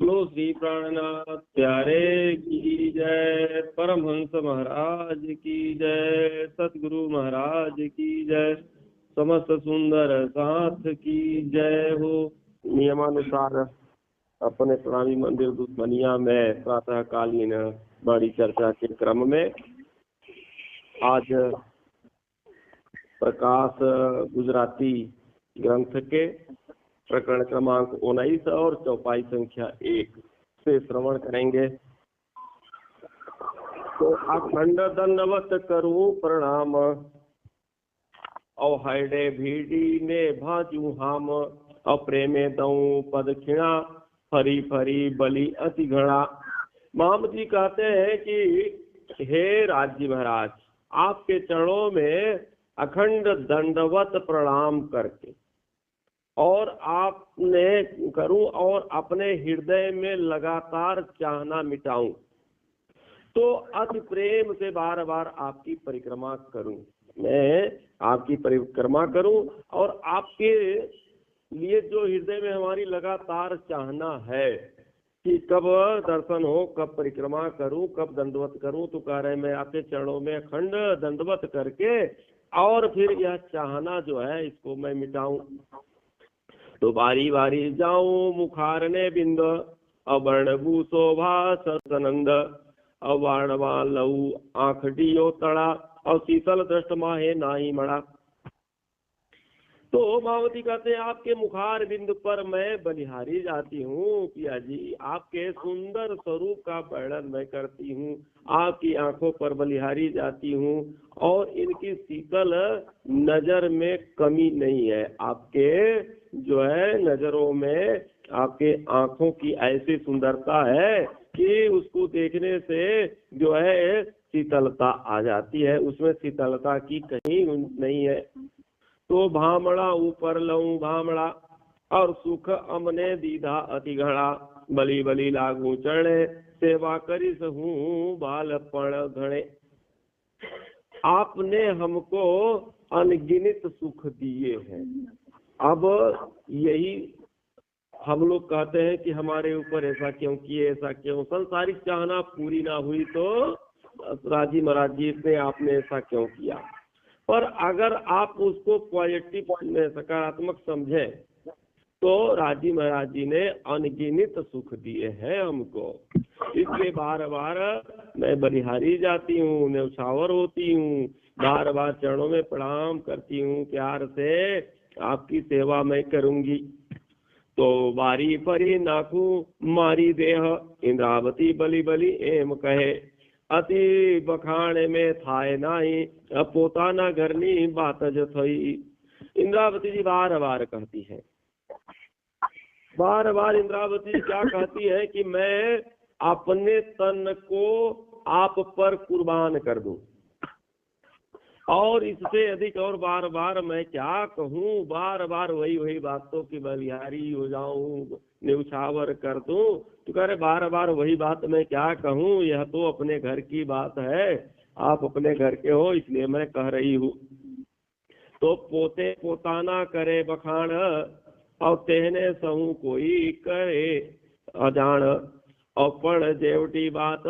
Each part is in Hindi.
बोलो श्री प्राणनाथ प्यारे की जय, परमहंस महाराज की जय, सतगुरु महाराज की जय, समस्त सुंदर साथ की जय हो। नियमानुसार अपने प्रणामी मंदिर दुश्मनिया में प्रातःकालीन बड़ी चर्चा के क्रम में आज प्रकाश गुजराती ग्रंथ के प्रकरण क्रमांक 19 और चौपाई संख्या 1 से श्रवण करेंगे। तो अखंड दंडवत करूं प्रणाम, अवहैडे भीड़ी ने भाजू हम, अप्रेमे दऊं पद खिणा, फरी फरी बलि अति घड़ा। माम जी कहते हैं कि हे राज्य महाराज, आपके चरणों में अखंड दंडवत प्रणाम करके और आपने करूं और अपने हृदय में लगातार चाहना मिटाऊं, तो अति प्रेम से बार बार आपकी परिक्रमा करूं। मैं आपकी परिक्रमा करूं और आपके लिए जो हृदय में हमारी लगातार चाहना है कि कब दर्शन हो, कब परिक्रमा करूं, कब दंडवत करूं, तो कह रहे मैं आपके चरणों में अखंड दंडवत करके और फिर यह चाहना जो है इसको मैं मिटाऊं। तो बारी बारी जाऊं मुखारने बिंद, अवर्णभू शोभा सनंद, अवाणवा लऊ आंख डियो तड़ा, और शीतल दृष्ट माहे नाही मड़ा। तो मावती कहते हैं आपके मुखार बिंदु पर मैं बलिहारी जाती हूँ पिया जी, आपके सुंदर स्वरूप का वर्णन मैं करती हूँ, आपकी आंखों पर बलिहारी जाती हूँ और इनकी शीतल नजर में कमी नहीं है। आपके जो है नजरों में आपके आंखों की ऐसी सुंदरता है कि उसको देखने से जो है शीतलता आ जाती है, उसमें शीतलता की कहीं नहीं है। तो भामड़ा ऊपर लऊं भामड़ा, और सुख अमने दीधा अति घड़ा, बली बली लागू चढ़े, सेवा करी सहूं बालपण घड़े। आपने हमको अनगिनत सुख दिए हैं। अब यही हम लोग कहते हैं कि हमारे ऊपर ऐसा क्यों किए, ऐसा क्यों। संसारिक चाहना पूरी ना हुई तो राजी महाराज जी ने आपने ऐसा क्यों किया। पर अगर आप उसको पॉजिटिव में सकारात्मक समझें तो राजी महाराज जी ने अनगिनत सुख दिए हैं हमको। इसलिए बार बार मैं बलिहारी जाती हूँ, न्यौछावर होती हूँ, बार बार चरणों में प्रणाम करती हूँ, प्यार से आपकी सेवा मैं करूंगी। तो बारी परी नाखू मारी देह, इंद्रावती बलि बलि एम कहे, अति बखाण में थाए नाही, पोताना घरनी बात जो थई। इंद्रावती जी बार बार कहती है, बार बार इंद्रावती क्या कहती है कि मैं अपने तन को आप पर कुर्बान कर दूं, और इससे अधिक और बार बार मैं क्या कहूँ। बार बार वही बातों की बलिहारी हो जाऊं, न्यौछावर कर दूं, तो कह रहे बार बार वही बात मैं क्या कहूँ। यह तो अपने घर की बात है, आप अपने घर के हो इसलिए मैं कह रही हूँ। तो पोते पोताना करे बखान, और तेहने सहू कोई करे अजान, अपन जेवटी बात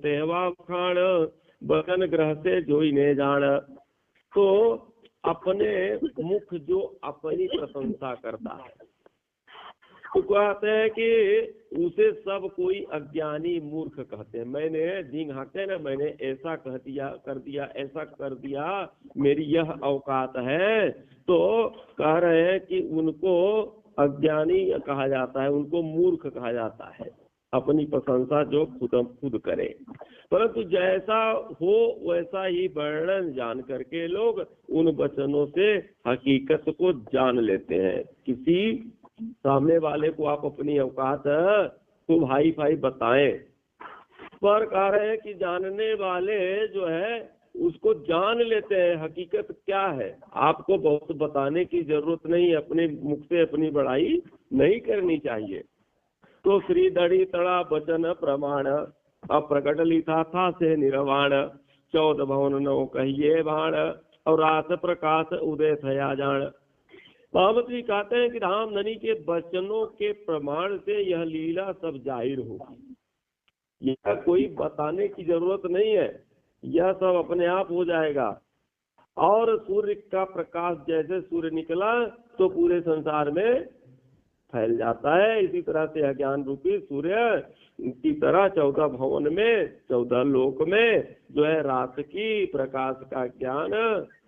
तेहवा बखान, बगन ग्रह से जोई ने जान। तो अपने मुख जो अपनी प्रशंसा करता है तो कहते हैं कि उसे सब कोई अज्ञानी मूर्ख कहते हैं। मैंने दिन हाके ना, मैंने ऐसा कह दिया कर दिया, ऐसा कर दिया, मेरी यह औकात है। तो कह रहे हैं कि उनको अज्ञानी कहा जाता है, उनको मूर्ख कहा जाता है, अपनी प्रशंसा जो खुद करे। परंतु जैसा हो वैसा ही वर्णन जान करके लोग उन वचनों से हकीकत को जान लेते हैं। किसी सामने वाले को आप अपनी औकात खूब हाई फाई बताएं, पर कह रहे हैं कि जानने वाले जो है उसको जान लेते हैं हकीकत क्या है। आपको बहुत बताने की जरूरत नहीं, अपने मुख से अपनी बड़ाई नहीं करनी चाहिए। तो श्री दड़ी तड़ा वचन प्रमाण, अप्रकट लिखा था से निर्वाण, 14 भवन 9 कहिए बाण, और रात प्रकाश उदय थया जान। महामत जी कहते हैं कि राम धनी के वचनों के प्रमाण से यह लीला सब जाहिर होगी। यह कोई बताने की जरूरत नहीं है, यह सब अपने आप हो जाएगा। और सूर्य का प्रकाश जैसे सूर्य निकला तो पूरे संसार में फैल जाता है, इसी तरह से अज्ञान रूपी सूर्य की तरह 14 भवन में 14 लोक में जो है रात की प्रकाश का ज्ञान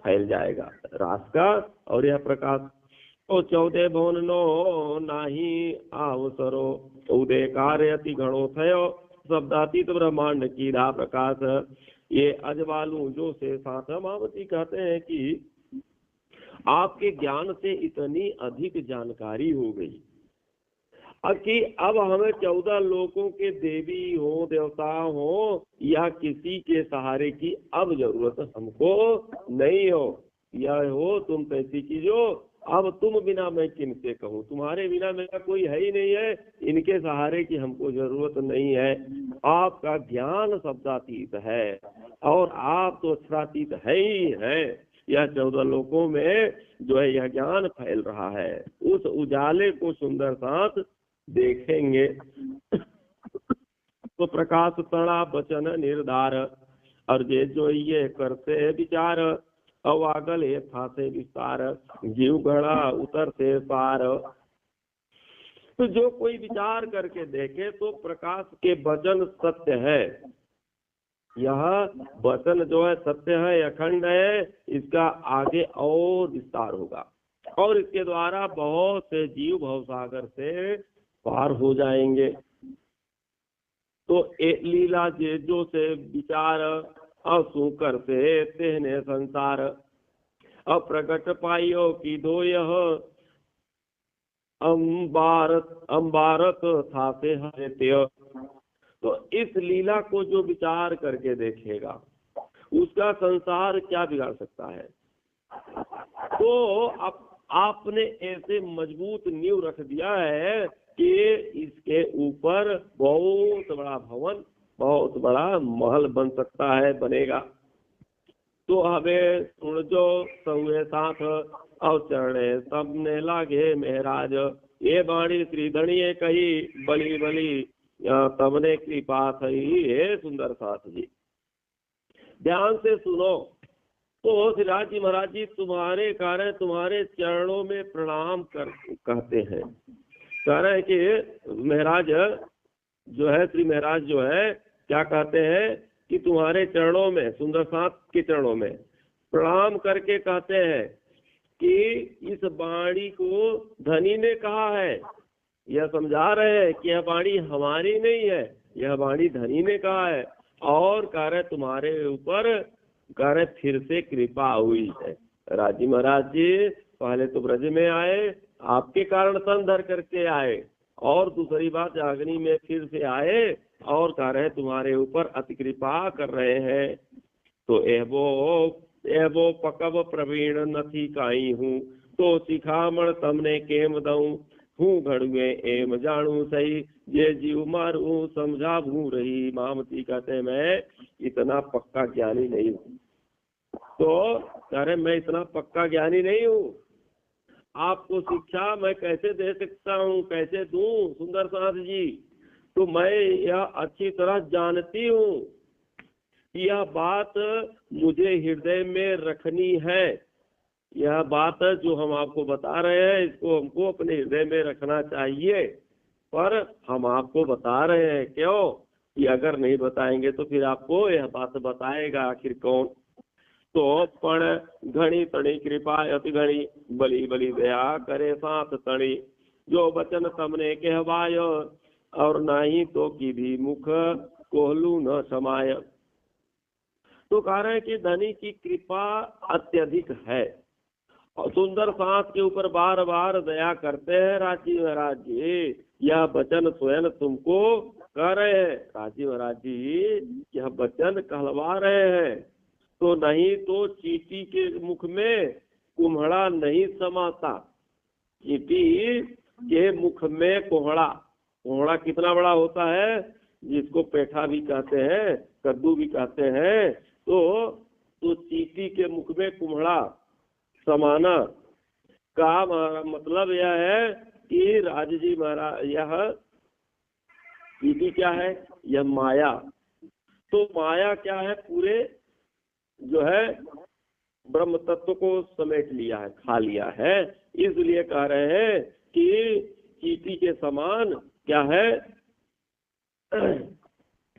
फैल जाएगा, रात का। और यह प्रकाश तो 14 भवन नो नाही अवसरो उदय कार्य अति घणो थयो शब्दातीत ब्रह्मांड की धा प्रकाश। ये अजवालू जो से साथ मामती कहते हैं कि आपके ज्ञान से इतनी अधिक जानकारी हो गई कि अब हमें 14 लोगों के देवी हो देवता हो या किसी के सहारे की अब जरूरत हमको नहीं हो। यह हो तुम कैसी चीजो, अब तुम बिना मैं किनसे कहूँ, तुम्हारे बिना मेरा कोई है ही नहीं है, इनके सहारे की हमको जरूरत नहीं है। आपका ज्ञान शब्दातीत है और आप तो अक्षरातीत है ही है। यह 14 लोकों में जो है यह ज्ञान फैल रहा है, उस उजाले को सुंदर साथ देखेंगे। तो प्रकाश तड़ा वचन निर्धार और जो ये करते विचार अवागल था से विस्तार जीव घड़ा उतर से पार। तो जो कोई विचार करके देखे तो प्रकाश के वचन सत्य है, यह वचन जो है सत्य है, अखंड है, इसका आगे और विस्तार होगा और इसके द्वारा बहुत से जीव भवसागर से पार हो जाएंगे। तो लीला जो से विचार असु करते तेहने संसार अप्रगट पाइयो की दो यह अम्बारत था से हरित्य। तो इस लीला को जो विचार करके देखेगा उसका संसार क्या बिगाड़ सकता है। तो आपने ऐसे मजबूत नींव रख दिया है कि इसके ऊपर बहुत बड़ा भवन, बहुत बड़ा महल बन सकता है, बनेगा। तो हमें सुन जो सहुए साथ अवचरणे सबने लागे महराज ये बाणी श्रीधणीए कही बली बली तबने कृपा थई हे सुंदर साथ जी। ध्यान से सुनो। तो सिराज जी महाराज जी तुम्हारे कारण तुम्हारे चरणों में प्रणाम कहते हैं। कह रहे हैं कि महाराज जो है श्री महाराज जो है क्या कहते हैं कि तुम्हारे चरणों में सुंदर साथ के चरणों में प्रणाम करके कहते हैं कि इस वाणी को धनी ने कहा है। यह समझा रहे हैं कि यह वाणी हमारी नहीं है, यह वाणी धनी ने कहा है। और कह रहे तुम्हारे ऊपर कह रहे फिर से कृपा हुई है। राजी महाराज जी पहले तो ब्रज में आए, आपके कारण तन धर करके आए, और दूसरी बात अग्नि में फिर से आए और कह रहे तुम्हारे ऊपर अति कृपा कर रहे हैं। तो एवो पकव प्रवीण नथी काई हूँ तो सिखामण तमने केम दऊं हूँ घड़ुए एम जानू सही ये जीव मारू समझा भू रही। मामती कहते मैं इतना पक्का ज्ञानी नहीं हूँ। तो कह रहे मैं इतना पक्का ज्ञानी नहीं हूँ, आपको शिक्षा मैं कैसे दे सकता हूँ, कैसे दूं सुंदर साथ जी। तो मैं यह अच्छी तरह जानती हूँ, यह बात मुझे हृदय में रखनी है। यह बात जो हम आपको बता रहे हैं इसको हमको अपने हृदय में रखना चाहिए, पर हम आपको बता रहे हैं क्यों कि अगर नहीं बताएंगे तो फिर आपको यह बात बताएगा आखिर कौन। तो पण घनी तणी कृपा अति घनी बली बली दया करे साथ तणी जो वचन तमने कहवाय और नहीं तो की भी मुख कोहलू न समाय। तो कह रहे हैं कि धनी की कृपा अत्यधिक है और सुंदर साथ के ऊपर बार बार दया करते हैं राजी महाराज जी। यह वचन स्वयं तुमको कह रहे हैं राजी महाराज जी, यह वचन कहलवा रहे हैं। तो नहीं तो चींटी के मुख में कुम्हड़ा नहीं समाता। चींटी के मुख में कोहड़ा, कोहड़ा कितना बड़ा होता है जिसको पेठा भी कहते हैं, कद्दू भी कहते हैं। तो चींटी के मुख में कुम्हड़ा समाना का मतलब यह है कि राज जी महाराज, यह चीटी क्या है, यह माया। तो माया क्या है, पूरे जो है ब्रह्म तत्व को समेट लिया है, खा लिया है। इसलिए कह रहे हैं कि चीटी के समान क्या है,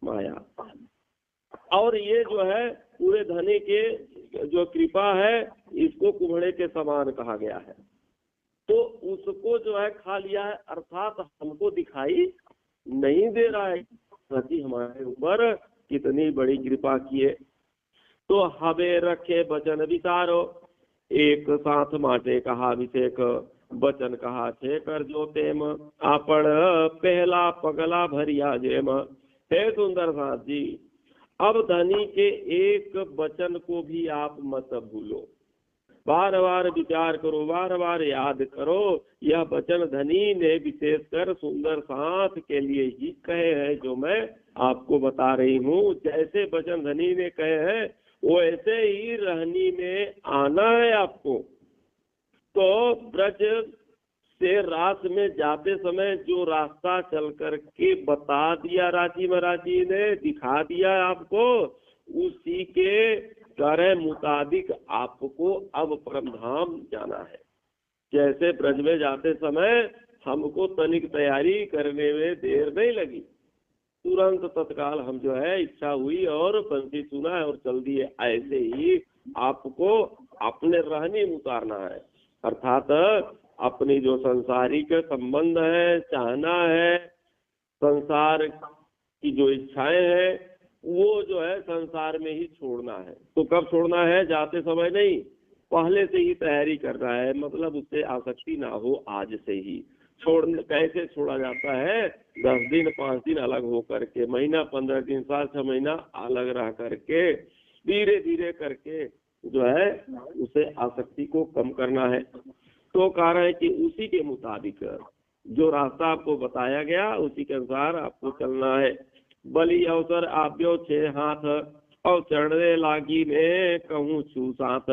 माया। और ये जो है पूरे धनी के जो कृपा है, इसको कुम्हड़े के समान कहा गया है। तो उसको जो है खा लिया है, अर्थात हमको दिखाई नहीं दे रहा है सची हमारे ऊपर कितनी बड़ी कृपा किए। तो हवे रखे वचन विचारो, एक साथ माटे कहा अभिषेक, वचन कहा छे कर जो तेम, आपण पहला पगला भरिया जेम। हे सुंदर साथ जी, अब धनी के एक वचन को भी आप मत भूलो, बार बार विचार करो, बार बार याद करो। यह वचन धनी ने विशेषकर सुंदर साथ के लिए ही कहे हैं, जो मैं आपको बता रही हूँ। जैसे वचन धनी ने कहे हैं वैसे ही रहनी में आना है आपको। तो ब्रज से रात में जाते समय जो रास्ता चल कर के बता दिया राजी महाराज जी ने, दिखा दिया आपको, उसी के करे मुताबिक आपको अब परमधाम जाना है। जैसे ब्रज में जाते समय हमको तनिक तैयारी करने में देर नहीं लगी, तुरंत तत्काल हम जो है इच्छा हुई और पंक्ति सुना है और चल दिए। ऐसे ही आपको अपने रहने में उतारना है, अर्थात अपनी जो सांसारिक संबंध है, चाहना है, संसार की जो इच्छाएं हैं, वो जो है संसार में ही छोड़ना है। तो कब छोड़ना है, जाते समय नहीं, पहले से ही तैयारी करना है, मतलब उससे आसक्ति ना हो आज से ही। कैसे छोड़ा जाता है, 10 दिन 5 दिन अलग हो करके, महीना 15 दिन 7-6 महीना अलग रह करके, धीरे धीरे करके जो है उसे आसक्ति को कम करना है। तो कह रहे हैं कि उसी के मुताबिक जो रास्ता आपको बताया गया उसी के अनुसार आपको चलना है। बलि अवसर आप्यो 6 हाथ, और चढ़ने लागी ने कहूँ छू साथ,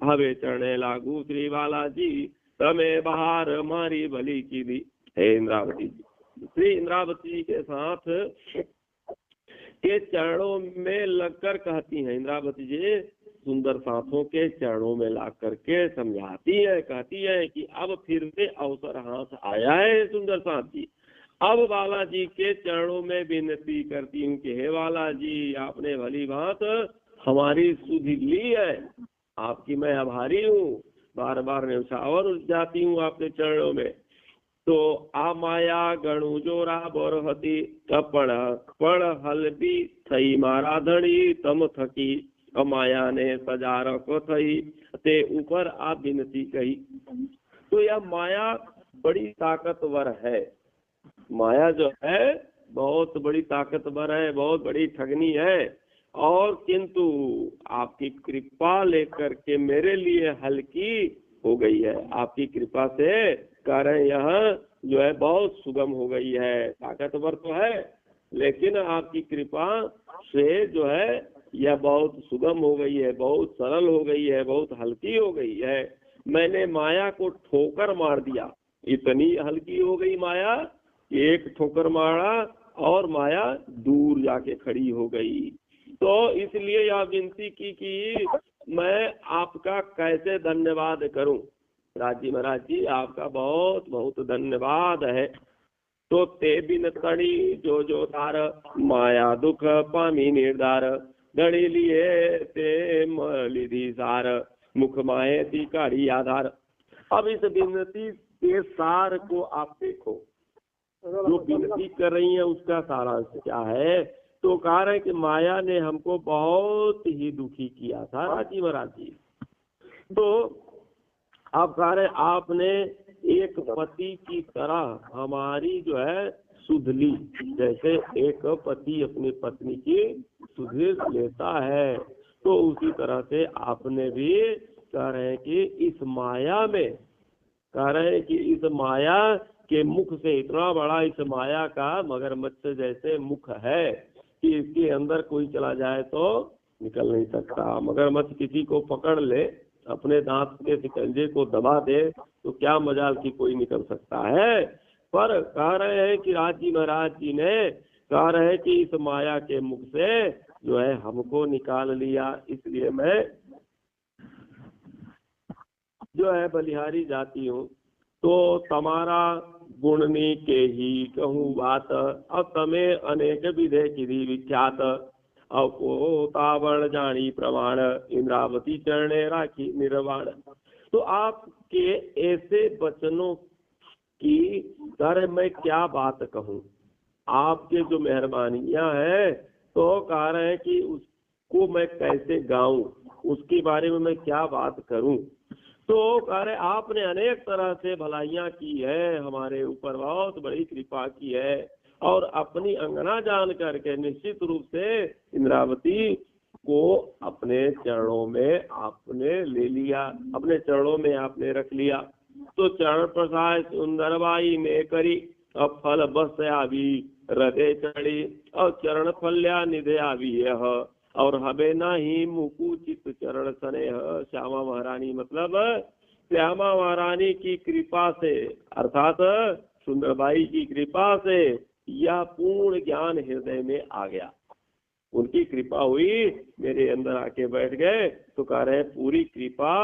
हवे चढ़ने लागू श्री बालाजी, तमे बहार मारी बलि की दी। हे इंद्रावती जी, श्री इंद्रावती जी के साथ के चरणों में लगकर कहती हैं इंद्रावती जी, सुंदर साथों के चरणों में ला करके समझाती है, कहती है कि अब फिर से अवसर हाथ आया है सुंदर साथ जी, अब बालाजी के चरणों में विनती करती हूँ कि हे बालाजी, आपने भली बात हमारी सुध ली है, आपकी मैं आभारी हूँ, बार बार न्यौछावर जाती हूँ आपके चरणों में। तो आ माया गणु जोरा बोरहती, कपड़ पण हलबी थई मारा धड़ी, तम थकी माया ने सजा रखो थई, ते ऊपर आप विनती कही। तो यह माया बड़ी ताकतवर है, माया जो है बहुत बड़ी ताकतवर है, बहुत बड़ी ठगनी है, और किंतु आपकी कृपा लेकर के मेरे लिए हल्की हो गई है। आपकी कृपा से कह रहे यह जो है बहुत सुगम हो गई है, ताकतवर तो है लेकिन आपकी कृपा से जो है यह बहुत सुगम हो गई है, बहुत सरल हो गई है, बहुत हल्की हो गई है। मैंने माया को ठोकर मार दिया, इतनी हल्की हो गई माया, एक ठोकर मारा और माया दूर जाके खड़ी हो गई। तो इसलिए यह विनती की कि मैं आपका कैसे धन्यवाद करूं। राजी महाराज जी, आपका बहुत बहुत धन्यवाद है। तो ते बिन तड़ी जो जो तार, माया दुख पामी निर्धार, धड़ी लिए ते मलिधि सार, मुख माहे तिकारी आधार। अब इस विनती के सार को आप देखो, जो विनती कर रही है उसका सारांश क्या है। तो कह रहे हैं कि माया ने हमको बहुत ही दुखी किया था राजी महाराज जी। तो आप कह रहे आपने एक पति की तरह हमारी जो है सुध ली, जैसे एक पति अपनी पत्नी की सुध लेता है, तो उसी तरह से आपने भी कह रहे हैं कि इस माया में, कह रहे हैं कि इस माया के मुख से, इतना बड़ा इस माया का मगरमच्छ जैसे मुख है कि इसके अंदर कोई चला जाए तो निकल नहीं सकता। मगरमच्छ किसी को पकड़ ले अपने दांत के शिकंजे को दबा दे तो क्या मजाल की कोई निकल सकता है। पर कह रहे हैं कि राजी महाराज जी ने कह रहे हैं कि इस माया के मुख से जो है हमको निकाल लिया, इसलिए मैं जो है बलिहारी जाती हूँ। तो तुम्हारा गुणनी के ही कहूँ बात, अब तमें अनेक विधे की विख्यात, अब को तावण जानी प्रमाण, इंद्रावती चरणे राखी निर्वाण। तो आपके ऐसे वचनों की कर मैं क्या बात कहूँ, आपके जो मेहरबानियां हैं तो कह रहे हैं कि उसको मैं कैसे गाऊं, उसके बारे में मैं क्या बात करूं। तो कह रहे आपने अनेक तरह से भलाइयां की है, हमारे ऊपर बहुत बड़ी कृपा की है, और अपनी अंगना जान करके निश्चित रूप से इंद्रावती को अपने चरणों में आपने ले लिया, अपने चरणों में आपने रख लिया। तो चरण प्रसाद सुंदर बाई में करी, अब फल बस आवी हृदय चढ़ी, और चरण फल्या निधे आवी यह, और हबे नहीं मुकुचित चरण स्नेह। श्यामा महारानी मतलब श्यामा महारानी की कृपा से, अर्थात सुंदरबाई की कृपा से यह पूर्ण ज्ञान हृदय में आ गया। उनकी कृपा हुई, मेरे अंदर आके बैठ गए। तो कह रहे पूरी कृपा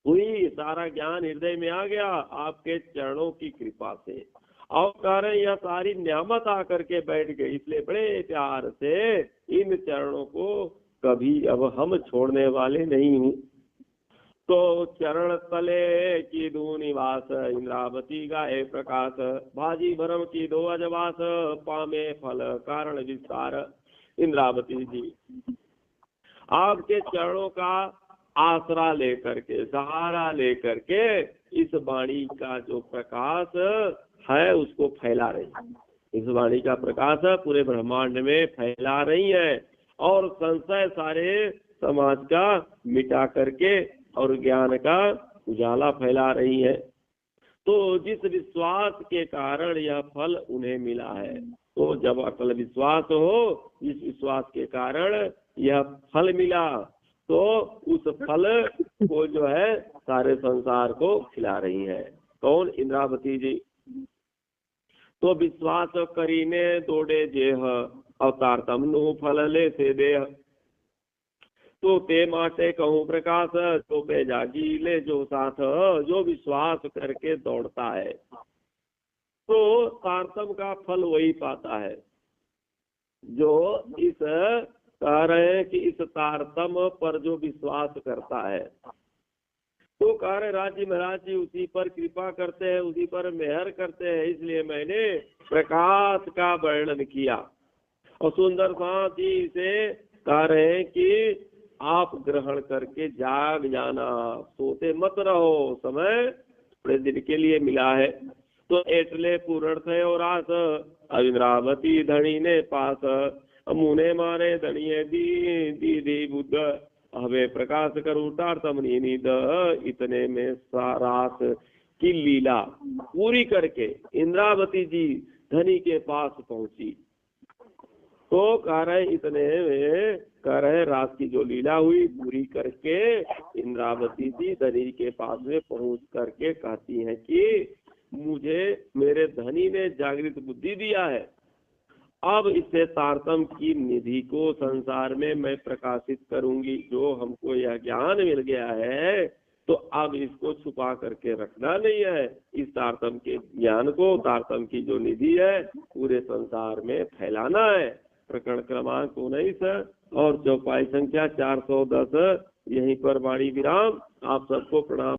हुई, सारा ज्ञान हृदय में आ गया आपके चरणों की कृपा से। और कह रहे यह सारी न्यामत आकर के बैठ गई, इसलिए बड़े प्यार से इन चरणों को कभी अब हम छोड़ने वाले नहीं हूँ। तो चरण तले की दो निवास, इंद्रावती गाये प्रकाश, भाजी भरम की दो अजवास, पामे फल कारण विस्तार। इंद्रावती जी आपके चरणों का आसरा लेकर के, सहारा लेकर के इस वाणी का जो प्रकाश है उसको फैला रही है। इस वाणी का प्रकाश पूरे ब्रह्मांड में फैला रही है, और संशय सारे समाज का मिटा करके और ज्ञान का उजाला फैला रही है। तो जिस विश्वास के कारण यह फल उन्हें मिला है, तो जब अकल विश्वास हो, इस विश्वास के कारण यह फल मिला, तो उस फल को जो है सारे संसार को खिला रही है। कौन? इंद्रावती जी। तो विश्वास करीने दौड़े जेह, अवतार तमनु फल ले से देह, तो ते माटे कहूँ प्रकाश, तो पे जागी ले जो साथ। जो विश्वास करके दौड़ता है तो तारतम का फल वही पाता है। जो इस कह रहे हैं कि इस तारतम पर जो विश्वास करता है, तो कह रहे राजी महाराज जी उसी पर कृपा करते हैं, उसी पर मेहर करते हैं, इसलिए मैंने प्रकाश का वर्णन किया। और सुंदर साथी से कह रहे हैं कि आप ग्रहण करके जाग जाना, सोते मत रहो, समय थोड़े दिन के लिए मिला है। तो एटले पूर्ण थे और आस, इंद्रावती धनी ने पास, मुने मारे धनिये दी बुद्ध, हवे प्रकाश करूँ तारतमनी निद। इतने में सारास की लीला पूरी करके इंद्रावती जी धनी के पास पहुंची। तो कह रहे इतने में कह रहे रात की जो लीला हुई पूरी करके इंद्रावती जी धनी के पास में पहुंच करके कहती हैं कि मुझे मेरे धनी ने जागृत बुद्धि दिया है, अब इससे तारतम की निधि को संसार में मैं प्रकाशित करूंगी। जो हमको यह ज्ञान मिल गया है तो अब इसको छुपा करके रखना नहीं है, इस तारतम के ज्ञान को, तारतम की जो निधि है पूरे संसार में फैलाना है। प्रकरण क्रमांक 19 और चौपाई संख्या 410। यहीं पर वाणी विराम। आप सबको प्रणाम।